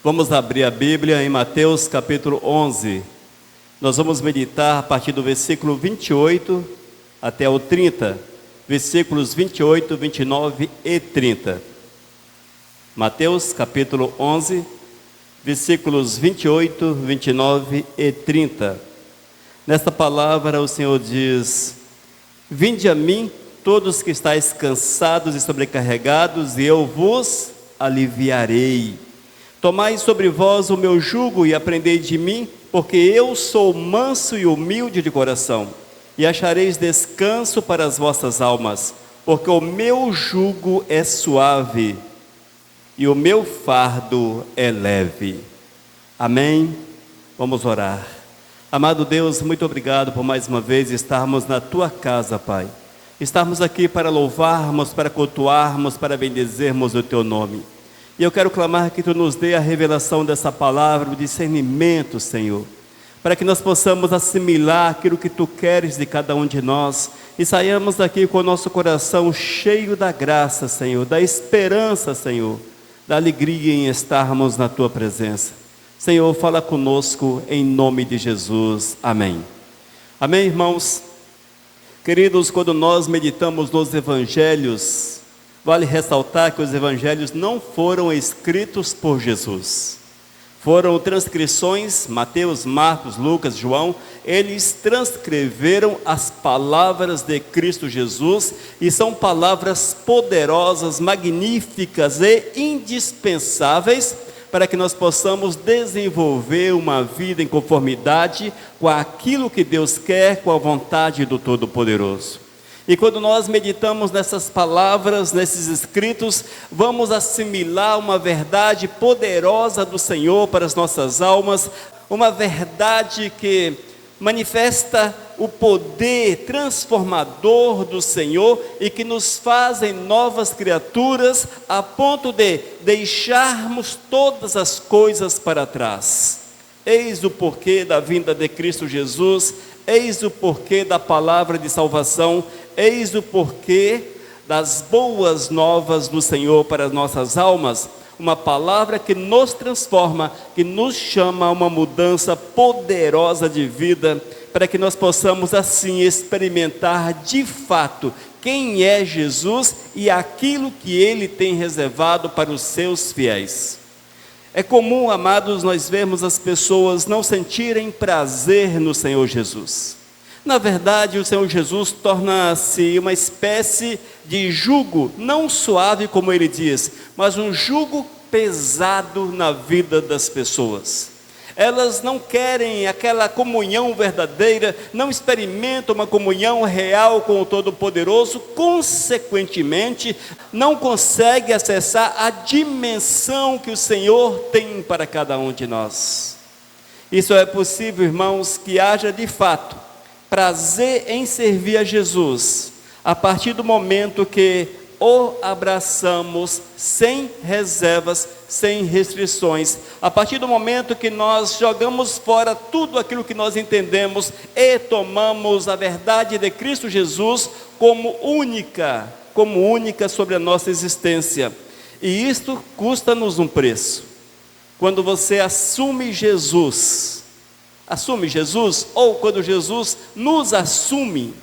Vamos abrir a Bíblia em Mateus capítulo 11. Nós vamos meditar a partir do versículo 28 até o 30. Versículos 28, 29 e 30. Mateus capítulo 11, versículos 28, 29 e 30. Nesta palavra o Senhor diz: Vinde a mim, todos que estáis cansados e sobrecarregados, e eu vos aliviarei. Tomai sobre vós o meu jugo e aprendei de mim, porque eu sou manso e humilde de coração, e achareis descanso para as vossas almas, porque o meu jugo é suave e o meu fardo é leve. Amém? Vamos orar. Amado Deus, muito obrigado por mais uma vez estarmos na Tua casa, Pai. Estarmos aqui para louvarmos, para cultuarmos, para bendizermos o Teu nome. E eu quero clamar que Tu nos dê a revelação dessa palavra, o discernimento, Senhor, para que nós possamos assimilar aquilo que Tu queres de cada um de nós e saiamos daqui com o nosso coração cheio da graça, Senhor, da esperança, Senhor, da alegria em estarmos na Tua presença. Senhor, fala conosco em nome de Jesus. Amém. Amém, irmãos? Queridos, quando nós meditamos nos evangelhos, vale ressaltar que os evangelhos não foram escritos por Jesus. Foram transcrições, Mateus, Marcos, Lucas, João. Eles transcreveram as palavras de Cristo Jesus e são palavras poderosas, magníficas e indispensáveis para que nós possamos desenvolver uma vida em conformidade com aquilo que Deus quer, com a vontade do Todo-Poderoso. E quando nós meditamos nessas palavras, nesses escritos, vamos assimilar uma verdade poderosa do Senhor para as nossas almas, uma verdade que manifesta o poder transformador do Senhor e que nos fazem novas criaturas a ponto de deixarmos todas as coisas para trás. Eis o porquê da vinda de Cristo Jesus, eis o porquê da palavra de salvação, eis o porquê das boas novas do Senhor para as nossas almas, uma palavra que nos transforma, que nos chama a uma mudança poderosa de vida, para que nós possamos assim experimentar de fato quem é Jesus e aquilo que Ele tem reservado para os seus fiéis. É comum, amados, nós vermos as pessoas não sentirem prazer no Senhor Jesus. Na verdade, o Senhor Jesus torna-se uma espécie de jugo, não suave como Ele diz, mas um jugo pesado na vida das pessoas. Elas não querem aquela comunhão verdadeira, não experimentam uma comunhão real com o Todo-Poderoso, consequentemente, não conseguem acessar a dimensão que o Senhor tem para cada um de nós. Isso é possível, irmãos, que haja de fato prazer em servir a Jesus, a partir do momento que o abraçamos sem reservas, sem restrições, a partir do momento que nós jogamos fora tudo aquilo que nós entendemos e tomamos a verdade de Cristo Jesus como única sobre a nossa existência. E isto custa-nos um preço. Quando você assume Jesus, ou quando Jesus nos assume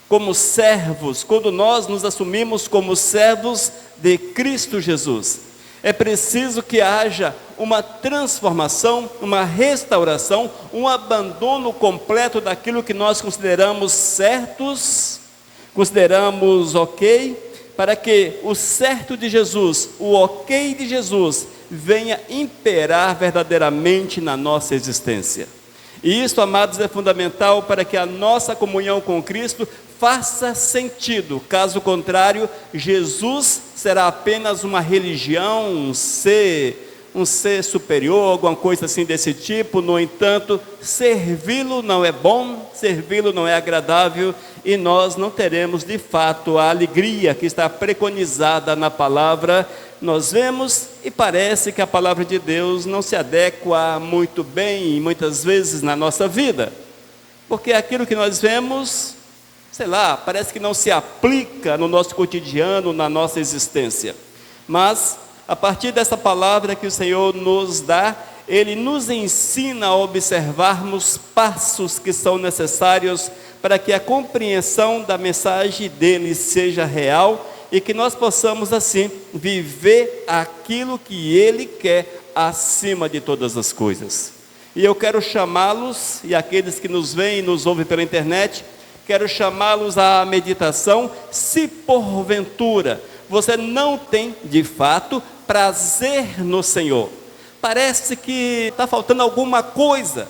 como servos, quando nós nos assumimos como servos de Cristo Jesus, é preciso que haja uma transformação, uma restauração, um abandono completo daquilo que nós consideramos certos, consideramos ok, para que o certo de Jesus, o ok de Jesus, venha imperar verdadeiramente na nossa existência. E isso, amados, é fundamental para que a nossa comunhão com Cristo faça sentido. Caso contrário, Jesus será apenas uma religião, um ser superior, alguma coisa assim desse tipo. No entanto, servi-lo não é bom, servi-lo não é agradável, e nós não teremos de fato a alegria que está preconizada na palavra. Nós vemos e parece que a palavra de Deus não se adequa muito bem, muitas vezes, na nossa vida, porque aquilo que nós vemos, parece que não se aplica no nosso cotidiano, na nossa existência. Mas a partir dessa palavra que o Senhor nos dá, Ele nos ensina a observarmos passos que são necessários para que a compreensão da mensagem dele seja real e que nós possamos assim viver aquilo que Ele quer acima de todas as coisas. E eu quero chamá-los, e aqueles que nos veem e nos ouvem pela internet, quero chamá-los à meditação. Se porventura você não tem de fato prazer no Senhor, parece que está faltando alguma coisa,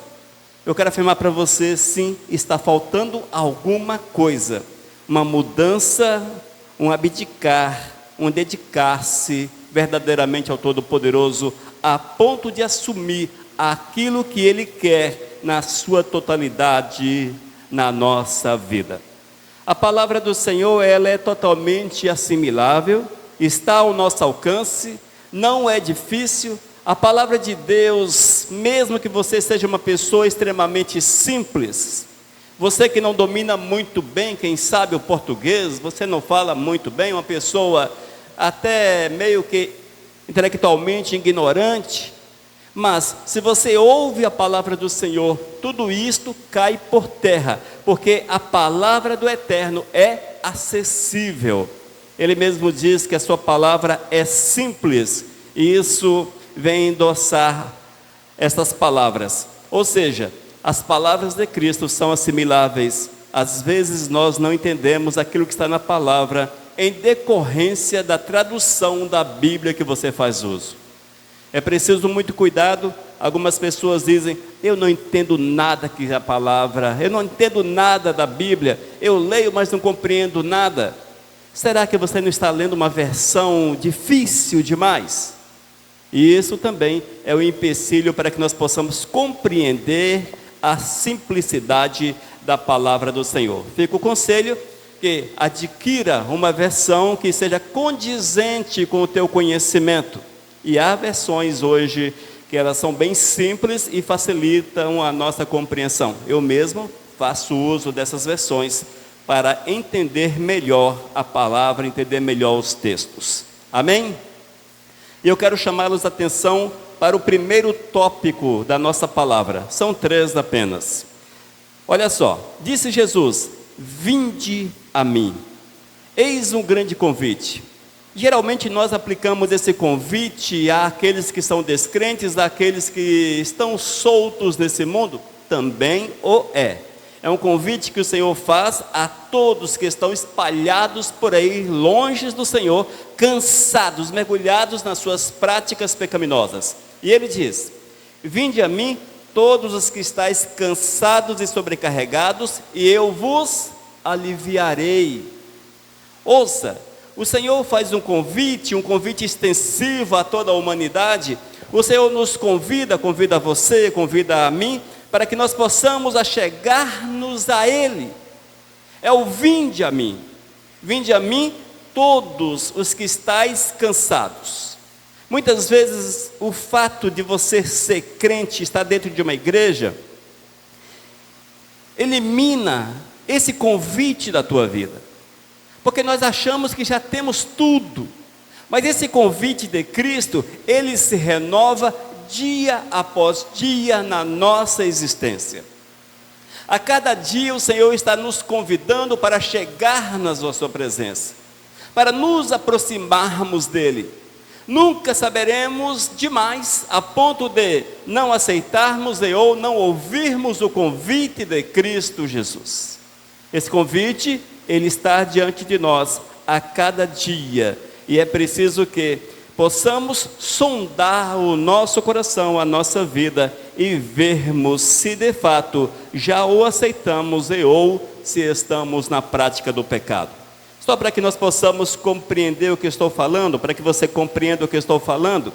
eu quero afirmar para você, sim, está faltando alguma coisa, uma mudança, um abdicar, um dedicar-se verdadeiramente ao Todo-Poderoso, a ponto de assumir aquilo que Ele quer na sua totalidade na nossa vida. A palavra do Senhor, ela é totalmente assimilável, está ao nosso alcance, não é difícil. A palavra de Deus, mesmo que você seja uma pessoa extremamente simples, você que não domina muito bem, quem sabe o português, você não fala muito bem, uma pessoa até meio que intelectualmente ignorante, mas se você ouve a palavra do Senhor, tudo isto cai por terra, porque a palavra do Eterno é acessível. Ele mesmo diz que a sua palavra é simples, e isso vem endossar essas palavras. Ou seja, as palavras de Cristo são assimiláveis. Às vezes nós não entendemos aquilo que está na palavra, em decorrência da tradução da Bíblia que você faz uso. É preciso muito cuidado. Algumas pessoas dizem: eu não entendo nada que é a palavra, eu não entendo nada da Bíblia, eu leio, mas não compreendo nada. Será que você não está lendo uma versão difícil demais? E isso também é um empecilho para que nós possamos compreender a simplicidade da palavra do Senhor. Fica o conselho que adquira uma versão que seja condizente com o teu conhecimento. E há versões hoje que elas são bem simples e facilitam a nossa compreensão. Eu mesmo faço uso dessas versões para entender melhor a palavra, entender melhor os textos. Amém? E eu quero chamá-los a atenção para o primeiro tópico da nossa palavra. São 3 apenas. Olha só, disse Jesus: vinde a mim. Eis um grande convite. Geralmente nós aplicamos esse convite àqueles que são descrentes, àqueles que estão soltos nesse mundo. Também o é. É um convite que o Senhor faz a todos que estão espalhados por aí, longe do Senhor, cansados, mergulhados nas suas práticas pecaminosas. E Ele diz: vinde a mim todos os que estáis cansados e sobrecarregados, e eu vos aliviarei. Ouça, o Senhor faz um convite extensivo a toda a humanidade. O Senhor nos convida a você, convida a mim, para que nós possamos achegar-nos a Ele. É o vinde a mim todos os que estáis cansados. Muitas vezes o fato de você ser crente, estar dentro de uma igreja, elimina esse convite da tua vida, porque nós achamos que já temos tudo. Mas esse convite de Cristo, ele se renova dia após dia na nossa existência. A cada dia o Senhor está nos convidando para chegar na sua presença, para nos aproximarmos dEle. Nunca saberemos demais a ponto de não aceitarmos ou não ouvirmos o convite de Cristo Jesus. Esse convite, ele está diante de nós a cada dia, e é preciso que possamos sondar o nosso coração, a nossa vida, e vermos se de fato já o aceitamos ou se estamos na prática do pecado. Só para que nós possamos compreender o que estou falando, para que você compreenda o que estou falando.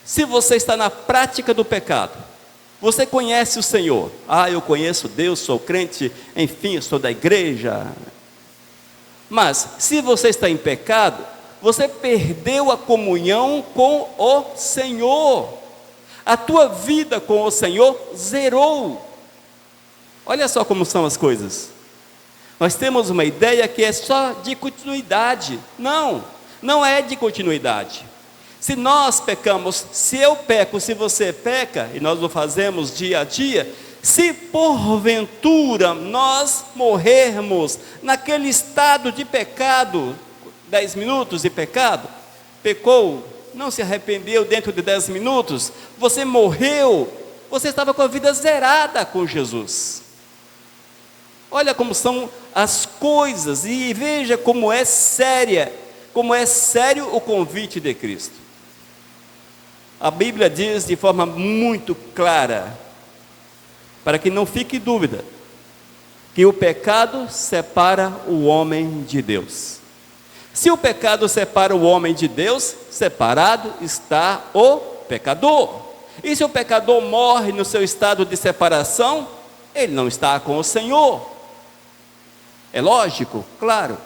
Se você está na prática do pecado, você conhece o Senhor. Eu conheço Deus, sou crente, enfim, sou da igreja. Mas se você está em pecado, você perdeu a comunhão com o Senhor. A tua vida com o Senhor zerou. Olha só como são as coisas. Nós temos uma ideia que é só de continuidade. Não é de continuidade. Se nós pecamos, se eu peco, se você peca, e nós o fazemos dia a dia, se porventura nós morrermos naquele estado de pecado, 10 minutos de pecado, pecou, não se arrependeu dentro de 10 minutos, você morreu, você estava com a vida zerada com Jesus. Olha como são as coisas, e veja como é sério o convite de Cristo. A Bíblia diz de forma muito clara, para que não fique dúvida, que o pecado separa o homem de Deus. Se o pecado separa o homem de Deus, separado está o pecador. E se o pecador morre no seu estado de separação, ele não está com o Senhor. É lógico, claro.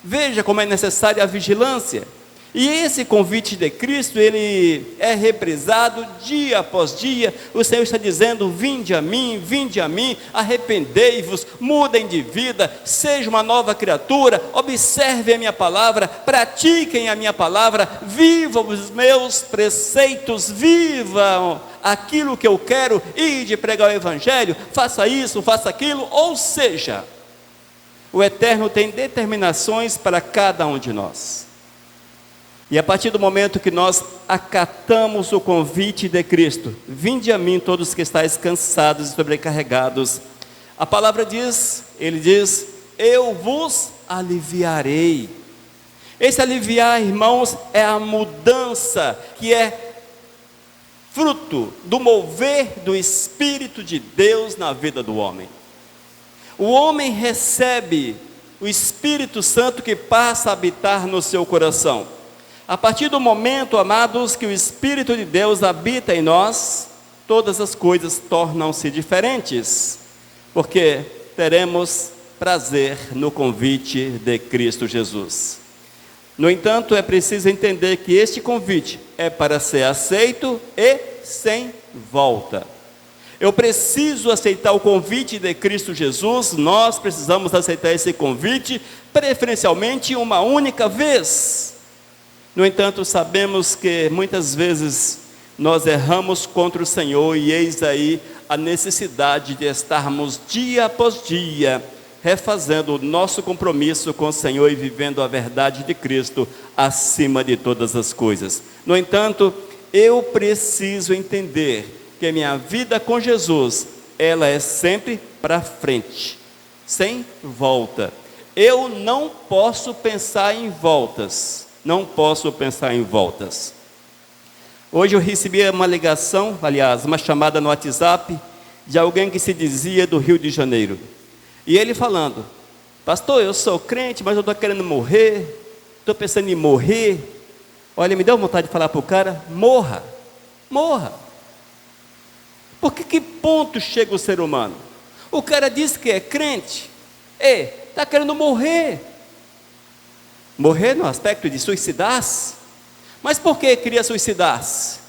Veja como é necessária a vigilância. E esse convite de Cristo, ele é reprisado dia após dia. O Senhor está dizendo: vinde a mim, arrependei-vos, mudem de vida, seja uma nova criatura, observem a minha palavra, pratiquem a minha palavra, vivam os meus preceitos, vivam aquilo que eu quero, ide pregar o Evangelho, faça isso, faça aquilo. Ou seja, o Eterno tem determinações para cada um de nós. E a partir do momento que nós acatamos o convite de Cristo, vinde a mim todos que estáis cansados e sobrecarregados, a palavra diz, ele diz, eu vos aliviarei. Esse aliviar, irmãos, é a mudança que é fruto do mover do Espírito de Deus na vida do homem. O homem recebe o Espírito Santo que passa a habitar no seu coração. A partir do momento, amados, que o Espírito de Deus habita em nós, todas as coisas tornam-se diferentes, porque teremos prazer no convite de Cristo Jesus. No entanto, é preciso entender que este convite é para ser aceito e sem volta. Eu preciso aceitar o convite de Cristo Jesus, nós precisamos aceitar esse convite, preferencialmente uma única vez. No entanto, sabemos que muitas vezes nós erramos contra o Senhor, e eis aí a necessidade de estarmos dia após dia refazendo o nosso compromisso com o Senhor e vivendo a verdade de Cristo acima de todas as coisas. No entanto, eu preciso entender que minha vida com Jesus, ela é sempre para frente, sem volta. Eu não posso pensar em voltas. Não posso pensar em voltas. Hoje eu recebi uma ligação, aliás, uma chamada no WhatsApp, de alguém que se dizia do Rio de Janeiro. E ele falando: pastor, eu sou crente, mas eu estou querendo morrer, estou pensando em morrer. Olha, me deu vontade de falar para o cara: morra, morra. Porque que ponto chega o ser humano? O cara diz que é crente, está querendo morrer. Morrer no aspecto de suicidar-se. Mas por que queria suicidar-se?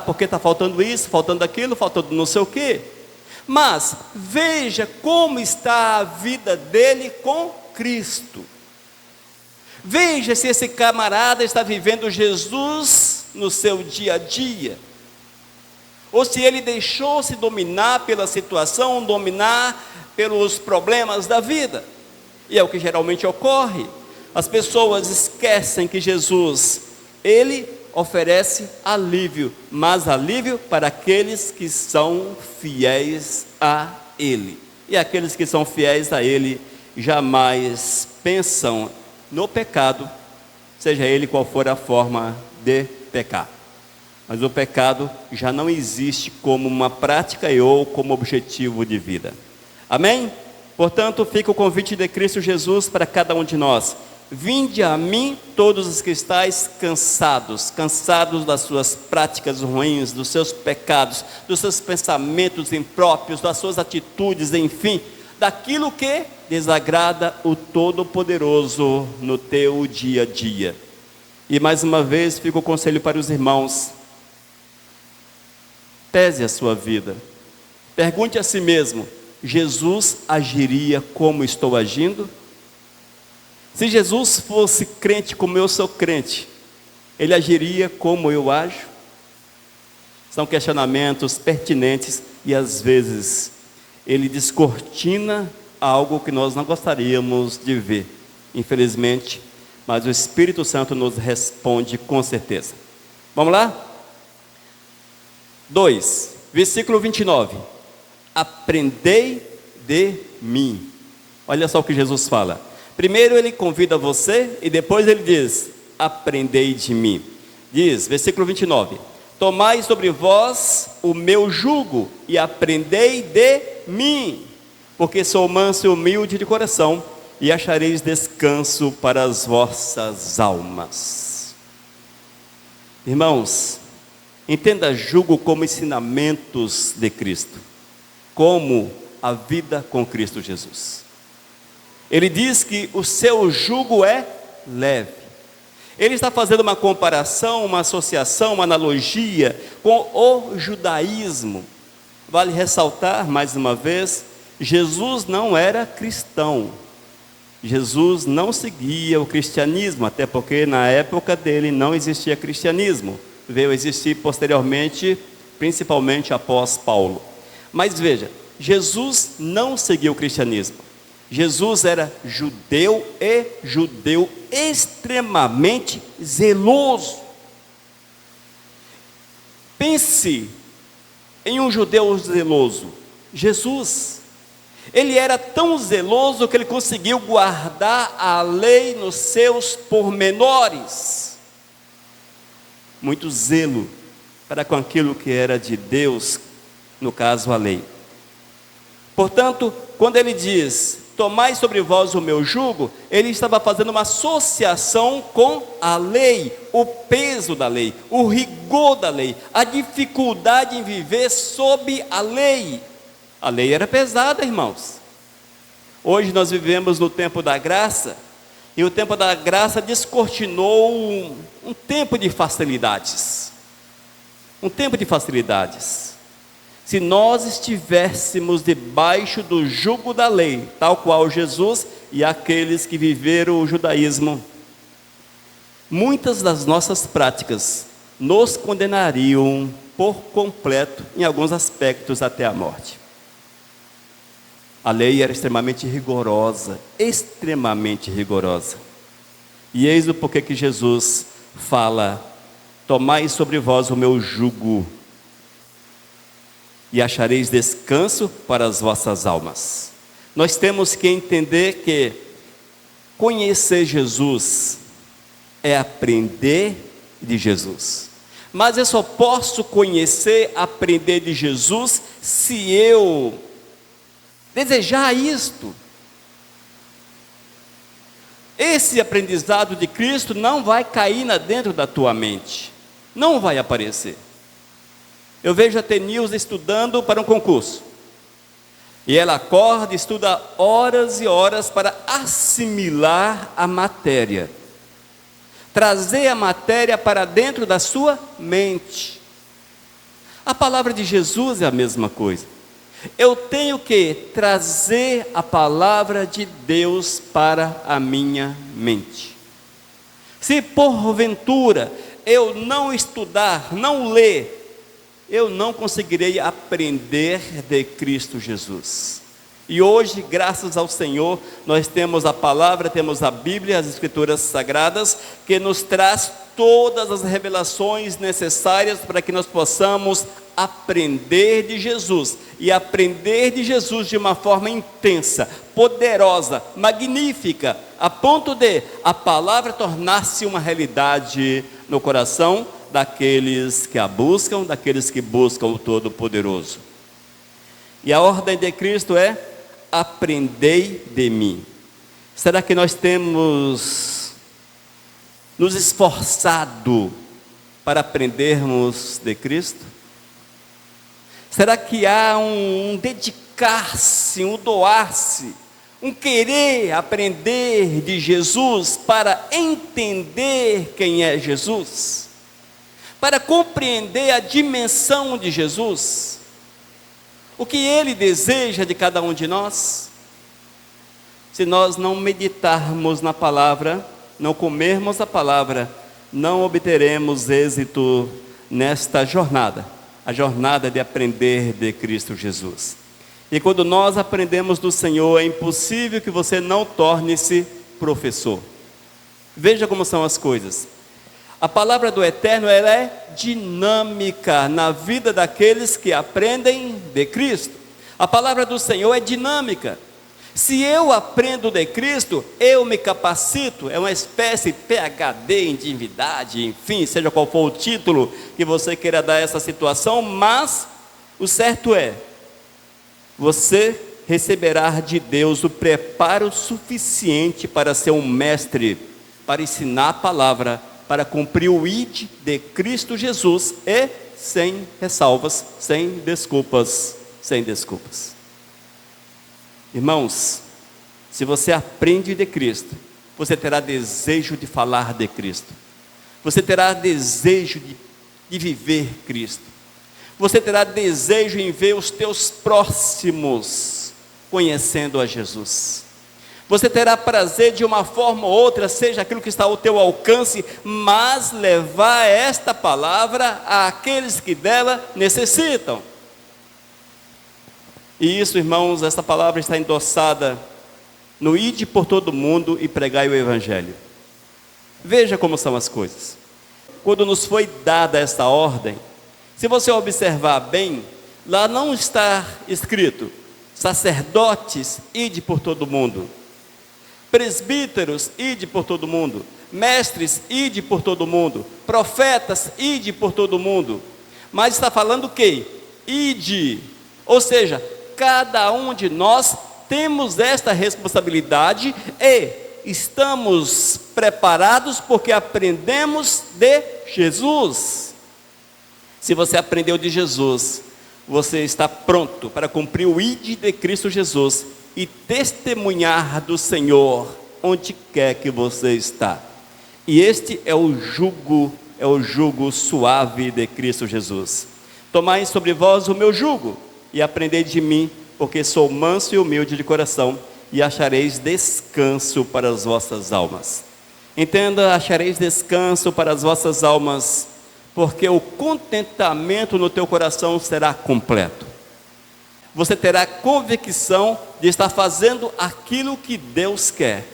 Porque está faltando isso, faltando aquilo, faltando não sei o quê. Mas veja como está a vida dele com Cristo. Veja se esse camarada está vivendo Jesus no seu dia a dia, ou se ele deixou-se dominar pela situação, dominar pelos problemas da vida. E é o que geralmente ocorre. As pessoas esquecem que Jesus, ele oferece alívio, mas alívio para aqueles que são fiéis a ele. E aqueles que são fiéis a ele jamais pensam no pecado, seja ele qual for a forma de pecar. Mas o pecado já não existe como uma prática ou como objetivo de vida. Amém? Portanto, fica o convite de Cristo Jesus para cada um de nós. Vinde a mim todos os que estáis cansados das suas práticas ruins, dos seus pecados, dos seus pensamentos impróprios, das suas atitudes, enfim, daquilo que desagrada o Todo-Poderoso no teu dia a dia. E mais uma vez fica o conselho para os irmãos: pese a sua vida, pergunte a si mesmo: Jesus agiria como estou agindo? Se Jesus fosse crente como eu sou crente, Ele agiria como eu ajo? São questionamentos pertinentes e às vezes ele descortina algo que nós não gostaríamos de ver, infelizmente, mas o Espírito Santo nos responde com certeza. Vamos lá? 2, versículo 29. Aprendei de mim. Olha só o que Jesus fala. Primeiro ele convida você e depois ele diz: aprendei de mim. Diz, versículo 29. Tomai sobre vós o meu jugo e aprendei de mim, porque sou manso e humilde de coração, e achareis descanso para as vossas almas. Irmãos, entenda jugo como ensinamentos de Cristo, como a vida com Cristo Jesus. Ele diz que o seu jugo é leve. Ele está fazendo uma comparação, uma associação, uma analogia com o judaísmo. Vale ressaltar, mais uma vez, Jesus não era cristão. Jesus não seguia o cristianismo, até porque na época dele não existia cristianismo. Veio existir posteriormente, principalmente após Paulo. Mas veja, Jesus não seguia o cristianismo. Jesus era judeu e judeu extremamente zeloso. Pense em um judeu zeloso. Jesus, ele era tão zeloso que ele conseguiu guardar a lei nos seus pormenores. Muito zelo para com aquilo que era de Deus, no caso a lei. Portanto, quando ele diz: tomai sobre vós o meu jugo, ele estava fazendo uma associação com a lei, o peso da lei, o rigor da lei, a dificuldade em viver sob a lei. A lei era pesada, irmãos. Hoje nós vivemos no tempo da graça, e o tempo da graça descortinou um tempo de facilidades. Um tempo de facilidades. Se nós estivéssemos debaixo do jugo da lei, tal qual Jesus e aqueles que viveram o judaísmo, muitas das nossas práticas nos condenariam por completo, em alguns aspectos até a morte. A lei era extremamente rigorosa, extremamente rigorosa. E eis o porquê que Jesus fala: tomai sobre vós o meu jugo, e achareis descanso para as vossas almas. Nós temos que entender que conhecer Jesus é aprender de Jesus. Mas eu só posso conhecer, aprender de Jesus, se eu desejar isto. Esse aprendizado de Cristo não vai cair dentro da tua mente, não vai aparecer. Eu vejo a Tenilza estudando para um concurso, e ela acorda e estuda horas e horas para assimilar a matéria, trazer a matéria para dentro da sua mente. A palavra de Jesus é a mesma coisa. Eu tenho que trazer a palavra de Deus para a minha mente. Se porventura eu não estudar, não ler, eu não conseguirei aprender de Cristo Jesus. E hoje, graças ao Senhor, nós temos a palavra, temos a Bíblia, as Escrituras Sagradas, que nos traz todas as revelações necessárias para que nós possamos aprender de Jesus, e aprender de Jesus de uma forma intensa, poderosa, magnífica, a ponto de a palavra tornar-se uma realidade no coração daqueles que a buscam, daqueles que buscam o Todo-Poderoso. E a ordem de Cristo é: aprendei de mim. Será que nós temos nos esforçado para aprendermos de Cristo? Será que há um dedicar-se, um doar-se, um querer aprender de Jesus para entender quem é Jesus? Para compreender a dimensão de Jesus, o que Ele deseja de cada um de nós? Se nós não meditarmos na palavra, não comermos a palavra, não obteremos êxito nesta jornada, a jornada de aprender de Cristo Jesus. E quando nós aprendemos do Senhor, é impossível que você não torne-se professor. Veja como são as coisas. A palavra do Eterno, ela é dinâmica na vida daqueles que aprendem de Cristo. A palavra do Senhor é dinâmica. Se eu aprendo de Cristo, eu me capacito, é uma espécie de PhD em divindade, enfim, seja qual for o título que você queira dar a essa situação, mas o certo é, você receberá de Deus o preparo suficiente para ser um mestre, para ensinar a palavra, para cumprir o ID de Cristo Jesus e sem ressalvas, sem desculpas. Irmãos, se você aprende de Cristo, você terá desejo de falar de Cristo, você terá desejo de viver Cristo, você terá desejo em ver os teus próximos conhecendo a Jesus. Você terá prazer de uma forma ou outra, seja aquilo que está ao teu alcance, mas levar esta palavra àqueles que dela necessitam. E isso, irmãos, essa palavra está endossada no ide por todo mundo e pregai o Evangelho. Veja como são as coisas. Quando nos foi dada esta ordem, se você observar bem, lá não está escrito, sacerdotes, ide por todo mundo, presbíteros, ide por todo mundo, mestres, ide por todo mundo, profetas, ide por todo mundo, mas está falando o quê? Ide, ou seja, cada um de nós temos esta responsabilidade e estamos preparados porque aprendemos de Jesus. Se você aprendeu de Jesus, você está pronto para cumprir o ID de Cristo Jesus e testemunhar do Senhor onde quer que você está. E este é o jugo suave de Cristo Jesus. Tomai sobre vós o meu jugo e aprendei de mim, porque sou manso e humilde de coração, e achareis descanso para as vossas almas. Entenda, achareis descanso para as vossas almas, porque o contentamento no teu coração será completo. Você terá convicção de estar fazendo aquilo que Deus quer.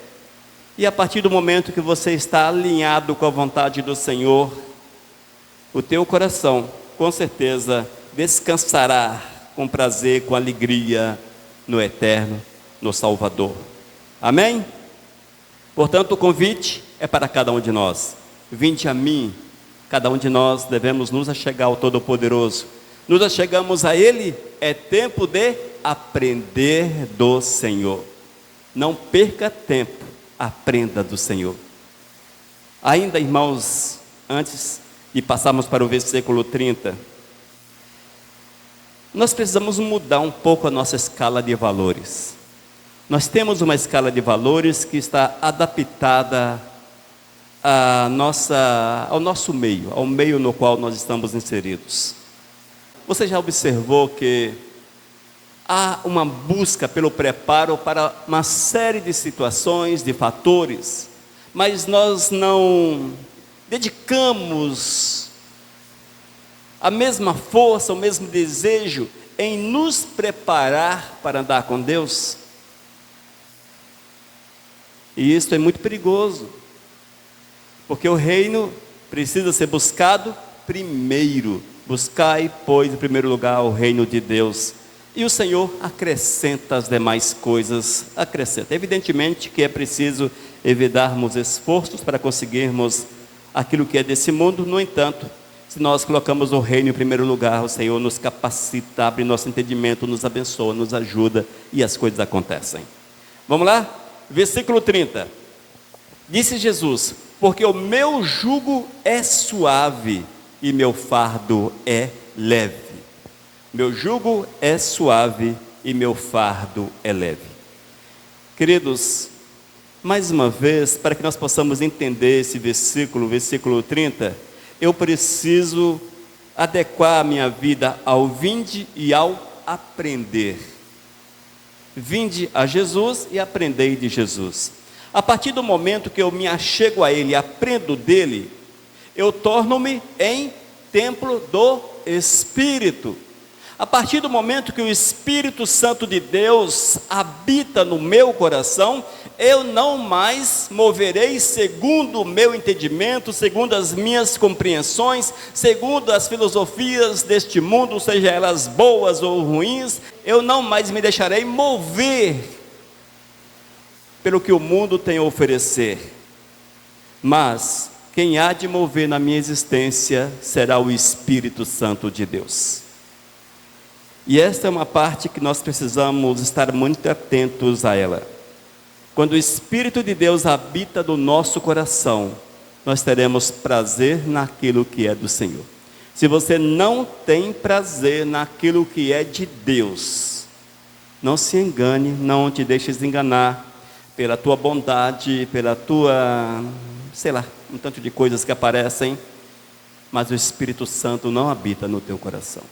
E a partir do momento que você está alinhado com a vontade do Senhor, o teu coração, com certeza, descansará com prazer, com alegria no Eterno, no Salvador. Amém? Portanto, o convite é para cada um de nós. Vinde a mim. Cada um de nós devemos nos achegar ao Todo-Poderoso. Nos achegamos a Ele, é tempo de aprender do Senhor. Não perca tempo, aprenda do Senhor. Ainda, irmãos, antes de passarmos para o versículo 30, nós precisamos mudar um pouco a nossa escala de valores. Nós temos uma escala de valores que está adaptada ao nosso meio, ao meio no qual nós estamos inseridos. Você já observou que há uma busca pelo preparo para uma série de situações, de fatores, mas nós não dedicamos a mesma força, o mesmo desejo em nos preparar para andar com Deus? E isso é muito perigoso, porque o reino precisa ser buscado primeiro. Buscai, pois, em primeiro lugar o reino de Deus, e o Senhor acrescenta as demais coisas, acrescenta. Evidentemente que é preciso evitarmos esforços para conseguirmos aquilo que é desse mundo. No entanto, se nós colocamos o reino em primeiro lugar, o Senhor nos capacita, abre nosso entendimento, nos abençoa, nos ajuda, e as coisas acontecem. Vamos lá? Versículo 30. Disse Jesus: porque o meu jugo é suave e meu fardo é leve. Meu jugo é suave e meu fardo é leve. Queridos, mais uma vez, para que nós possamos entender esse versículo 30, eu preciso adequar a minha vida ao vinde e ao aprender. Vinde a Jesus e aprendei de Jesus. A partir do momento que eu me achego a Ele, aprendo dele, Eu torno-me em templo do Espírito. A partir do momento que o Espírito Santo de Deus habita no meu coração, eu não mais moverei segundo o meu entendimento, segundo as minhas compreensões, segundo as filosofias deste mundo, seja elas boas ou ruins. Eu não mais me deixarei mover pelo que o mundo tem a oferecer, mas quem há de mover na minha existência será o Espírito Santo de Deus. E esta é uma parte que nós precisamos estar muito atentos a ela. Quando o Espírito de Deus habita no nosso coração, nós teremos prazer naquilo que é do Senhor. Se você não tem prazer naquilo que é de Deus, não se engane, não te deixes enganar pela tua bondade, pela tua, sei lá, um tanto de coisas que aparecem, mas o Espírito Santo não habita no teu coração.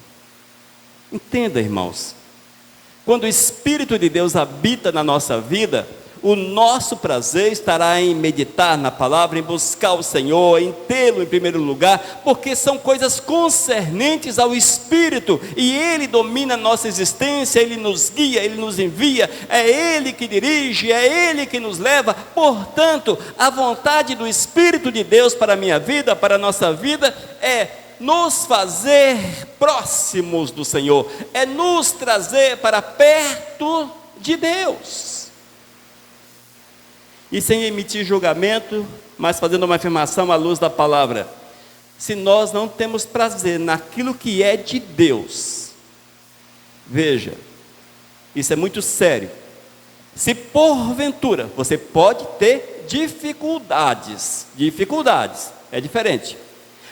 Entenda, irmãos, quando o Espírito de Deus habita na nossa vida, o nosso prazer estará em meditar na palavra, em buscar o Senhor, em tê-lo em primeiro lugar, porque são coisas concernentes ao Espírito, e Ele domina a nossa existência, Ele nos guia, Ele nos envia, é Ele que dirige, é Ele que nos leva. Portanto, a vontade do Espírito de Deus para a minha vida, para a nossa vida, é nos fazer próximos do Senhor, é nos trazer para perto de Deus. E sem emitir julgamento, mas fazendo uma afirmação à luz da palavra: se nós não temos prazer naquilo que é de Deus, veja, isso é muito sério. Se porventura você pode ter dificuldades, é diferente,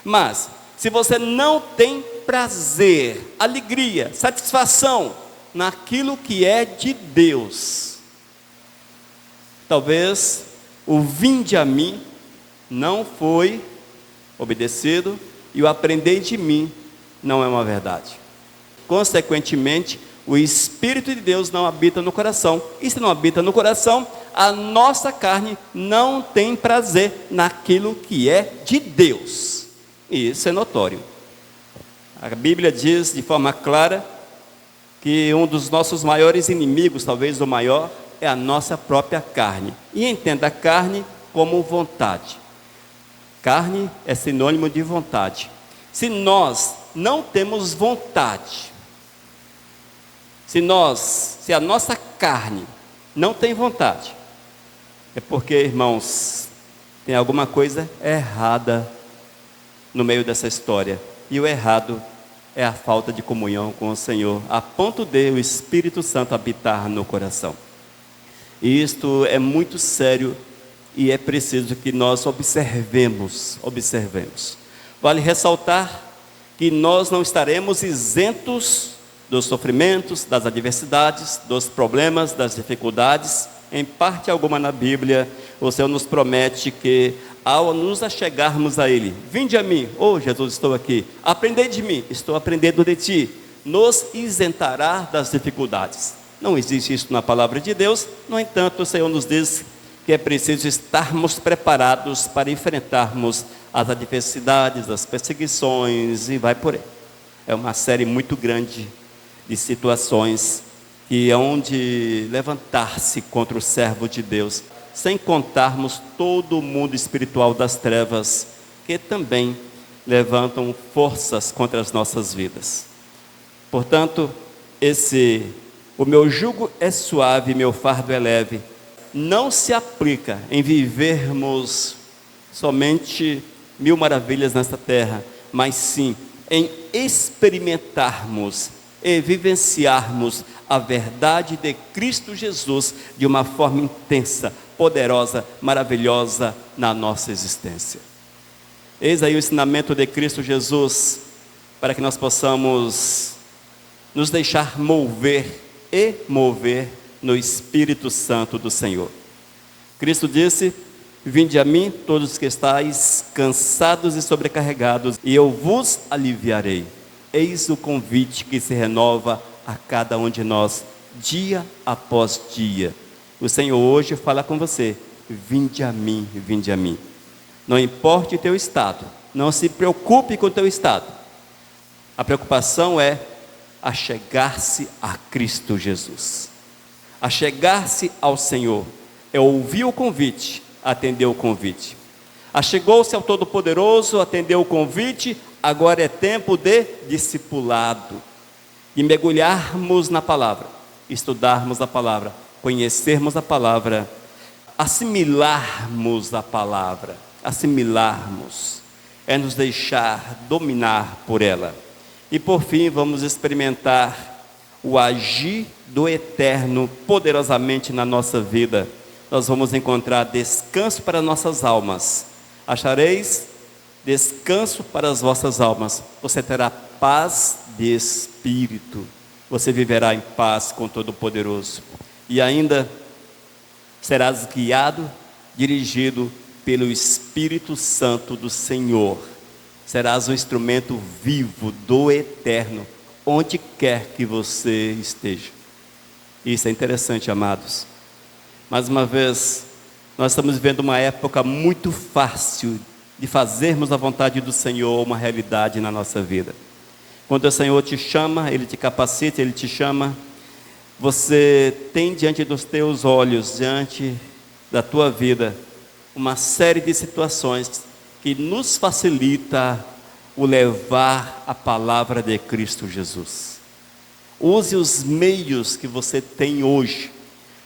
mas se você não tem prazer, alegria, satisfação naquilo que é de Deus, talvez o vinde a mim não foi obedecido e o aprender de mim não é uma verdade. Consequentemente, o Espírito de Deus não habita no coração, e se não habita no coração, a nossa carne não tem prazer naquilo que é de Deus. E isso é notório. A Bíblia diz de forma clara que um dos nossos maiores inimigos, talvez o maior, é a nossa própria carne. E entenda a carne como vontade. Carne é sinônimo de vontade. Se nós não temos vontade, se a nossa carne não tem vontade, é porque, irmãos, tem alguma coisa errada no meio dessa história. E o errado é a falta de comunhão com o Senhor, a ponto de o Espírito Santo habitar no coração. E isto é muito sério e é preciso que nós observemos. Vale ressaltar que nós não estaremos isentos dos sofrimentos, das adversidades, dos problemas, das dificuldades. Em parte alguma na Bíblia, o Senhor nos promete que ao nos achegarmos a Ele, vinde a mim, Jesus, estou aqui, aprendei de mim, estou aprendendo de ti, nos isentará das dificuldades. Não existe isso na palavra de Deus. No entanto, o Senhor nos diz que é preciso estarmos preparados para enfrentarmos as adversidades, as perseguições, e vai por aí. É uma série muito grande de situações que hão de levantar-se contra o servo de Deus, sem contarmos todo o mundo espiritual das trevas, que também levantam forças contra as nossas vidas. Portanto, o meu jugo é suave, meu fardo é leve, não se aplica em vivermos somente 1000 maravilhas nesta terra, mas sim em experimentarmos e vivenciarmos a verdade de Cristo Jesus de uma forma intensa, poderosa, maravilhosa na nossa existência. Eis aí o ensinamento de Cristo Jesus, para que nós possamos nos deixar mover no Espírito Santo do Senhor. Cristo disse: vinde a mim todos que estáis cansados e sobrecarregados, e eu vos aliviarei. Eis o convite que se renova a cada um de nós, dia após dia. O Senhor hoje fala com você: vinde a mim, vinde a mim. Não importa o teu estado, Não se preocupe com o teu estado. A preocupação é achegar-se a Cristo Jesus. Achegar-se ao Senhor é ouvir o convite, atender o convite. Achegou-se ao Todo-Poderoso, atendeu o convite, agora é tempo de discipulado, de mergulharmos na palavra, estudarmos a palavra, conhecermos a palavra, assimilarmos a palavra. Assimilarmos é nos deixar dominar por ela. E por fim vamos experimentar o agir do Eterno poderosamente na nossa vida. Nós vamos encontrar descanso para nossas almas. Achareis descanso para as vossas almas. Você terá paz de espírito. Você viverá em paz com Todo-Poderoso. E ainda serás guiado, dirigido pelo Espírito Santo do Senhor. Serás um instrumento vivo do Eterno, onde quer que você esteja. Isso é interessante, amados. Mais uma vez, nós estamos vivendo uma época muito fácil de fazermos a vontade do Senhor uma realidade na nossa vida. Quando o Senhor te chama, Ele te capacita, Ele te chama, você tem diante dos teus olhos, diante da tua vida, uma série de situações que nos facilita o levar a palavra de Cristo Jesus. Use os meios que você tem hoje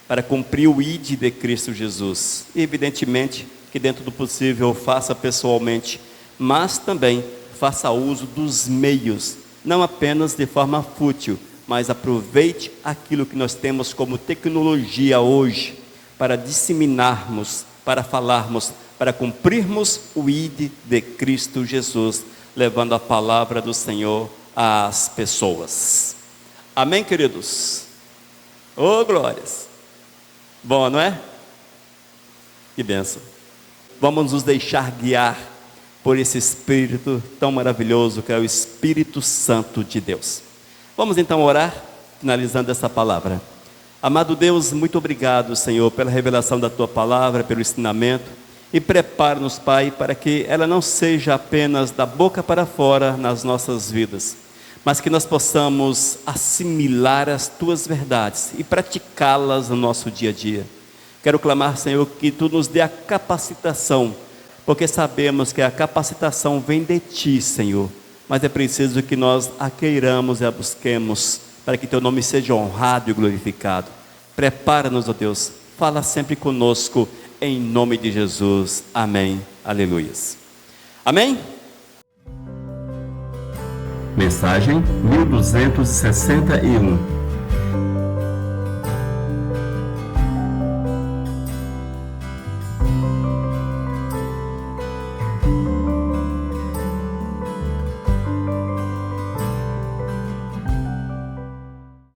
para cumprir o ID de Cristo Jesus. E evidentemente que dentro do possível faça pessoalmente, mas também faça uso dos meios, não apenas de forma fútil, mas aproveite aquilo que nós temos como tecnologia hoje para disseminarmos, para falarmos, para cumprirmos o ID de Cristo Jesus, levando a palavra do Senhor às pessoas. Amém, queridos? Oh, glórias! Bom, não é? Que bênção! Vamos nos deixar guiar por esse Espírito tão maravilhoso que é o Espírito Santo de Deus. Vamos então orar, finalizando essa palavra. Amado Deus, muito obrigado, Senhor, pela revelação da Tua palavra, pelo ensinamento, e prepara-nos, Pai, para que ela não seja apenas da boca para fora nas nossas vidas, mas que nós possamos assimilar as Tuas verdades e praticá-las no nosso dia a dia. Quero clamar, Senhor, que Tu nos dê a capacitação, porque sabemos que a capacitação vem de Ti, Senhor, mas é preciso que nós a queiramos e a busquemos, para que Teu nome seja honrado e glorificado. Prepara-nos, ó Deus, fala sempre conosco, em nome de Jesus, amém, aleluias. Amém? Mensagem 1261.